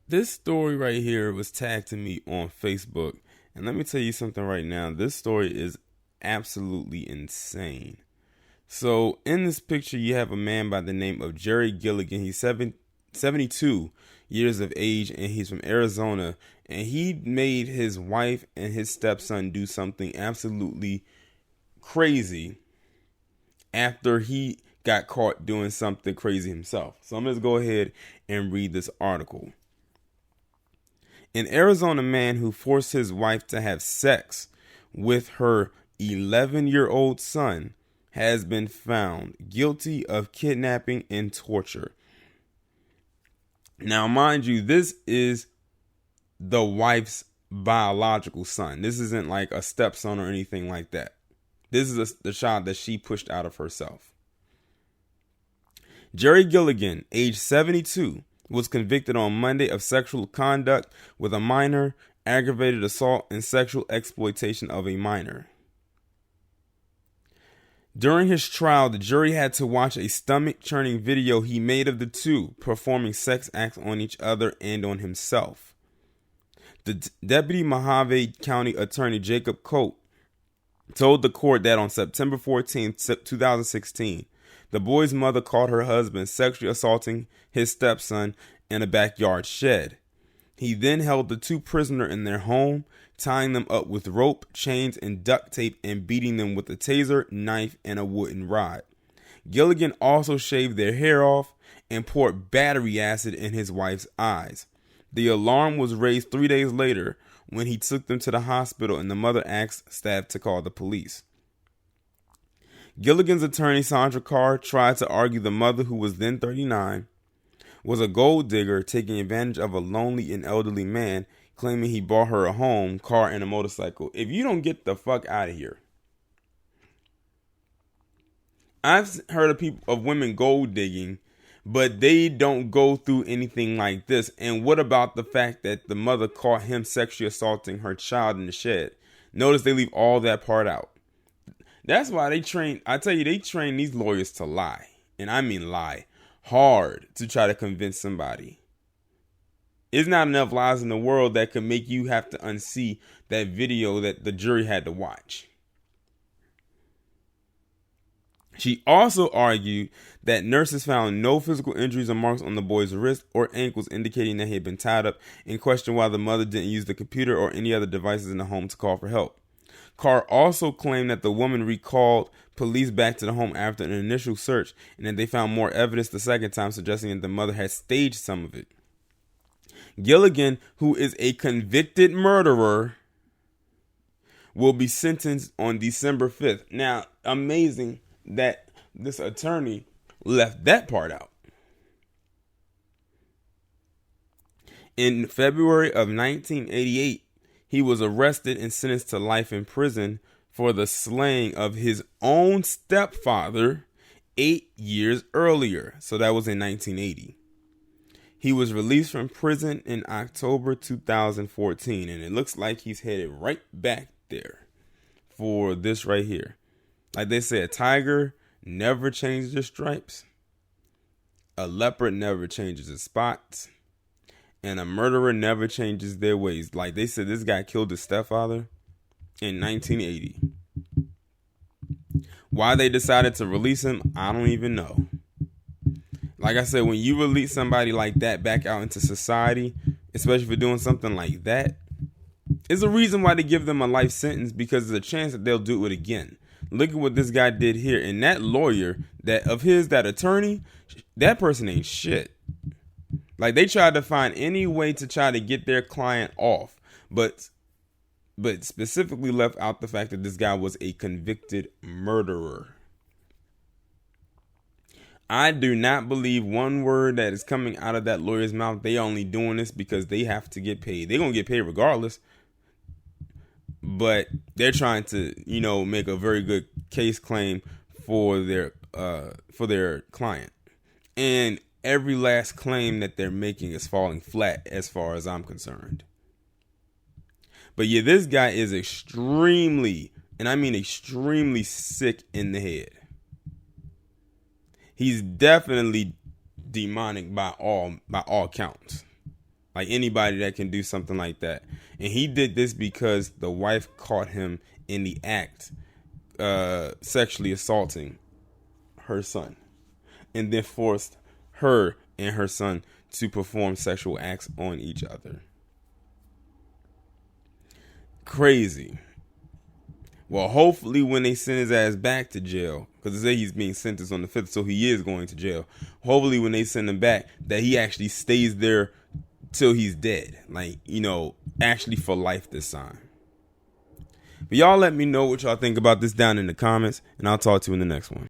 This story right here was tagged to me on Facebook. And let me tell you something right now. This story is absolutely insane. So, in this picture, you have a man by the name of Jerry Gilligan. He's 72 years of age, and he's from Arizona. And he made his wife and his stepson do something absolutely crazy after he got caught doing something crazy himself. So, I'm going to go ahead and read this article. An Arizona man who forced his wife to have sex with her 11-year-old son has been found guilty of kidnapping and torture. Now, mind you, this is the wife's biological son. This isn't like a stepson or anything like that. This is the child that she pushed out of herself. Jerry Gilligan, age 72, was convicted on Monday of sexual conduct with a minor, aggravated assault, and sexual exploitation of a minor. During his trial, the jury had to watch a stomach-churning video he made of the two performing sex acts on each other and on himself. The Deputy Mojave County Attorney Jacob Coate told the court that on September 14, 2016, the boy's mother caught her husband sexually assaulting his stepson in a backyard shed. He then held the two prisoners in their home, tying them up with rope, chains, and duct tape and beating them with a taser, knife, and a wooden rod. Gilligan also shaved their hair off and poured battery acid in his wife's eyes. The alarm was raised 3 days later when he took them to the hospital and the mother asked staff to call the police. Gilligan's attorney, Sandra Carr, tried to argue the mother, who was then 39, was a gold digger taking advantage of a lonely and elderly man, claiming he bought her a home, car, and a motorcycle. If you don't get the fuck out of here. I've heard of women gold digging, but they don't go through anything like this. And what about the fact that the mother caught him sexually assaulting her child in the shed? Notice they leave all that part out. That's why they train these lawyers to lie. And I mean lie hard to try to convince somebody. There's not enough lies in the world that could make you have to unsee that video that the jury had to watch. She also argued that nurses found no physical injuries or marks on the boy's wrist or ankles, indicating that he had been tied up, and questioned why the mother didn't use the computer or any other devices in the home to call for help. Carr also claimed that the woman recalled police back to the home after an initial search and that they found more evidence the second time, suggesting that the mother had staged some of it. Gilligan, who is a convicted murderer, will be sentenced on December 5th. Now, amazing that this attorney left that part out. In February of 1988, he was arrested and sentenced to life in prison for the slaying of his own stepfather 8 years earlier. So that was in 1980. He was released from prison in October 2014, and it looks like he's headed right back there for this right here. Like they say, a tiger never changes his stripes, a leopard never changes his spots, and a murderer never changes their ways. Like they said, this guy killed his stepfather in 1980. Why they decided to release him, I don't even know. Like I said, when you release somebody like that back out into society, especially for doing something like that, it's a reason why they give them a life sentence, because there's a chance that they'll do it again. Look at what this guy did here. And that lawyer, that attorney, that person ain't shit. Like, they tried to find any way to try to get their client off, but specifically left out the fact that this guy was a convicted murderer. I do not believe one word that is coming out of that lawyer's mouth. They only doing this because they have to get paid. They're going to get paid regardless. But they're trying to, make a very good case claim for their client. And every last claim that they're making is falling flat as far as I'm concerned. But yeah, this guy is extremely, and I mean extremely, sick in the head. He's definitely demonic by all counts. Like anybody that can do something like that. And he did this because the wife caught him in the act sexually assaulting her son, and then forced her and her son to perform sexual acts on each other. Crazy. Well, hopefully when they send his ass back to jail, because they say he's being sentenced on the 5th, so he is going to jail. Hopefully when they send him back, that he actually stays there till he's dead. Like, actually for life this time. But y'all let me know what y'all think about this down in the comments, and I'll talk to you in the next one.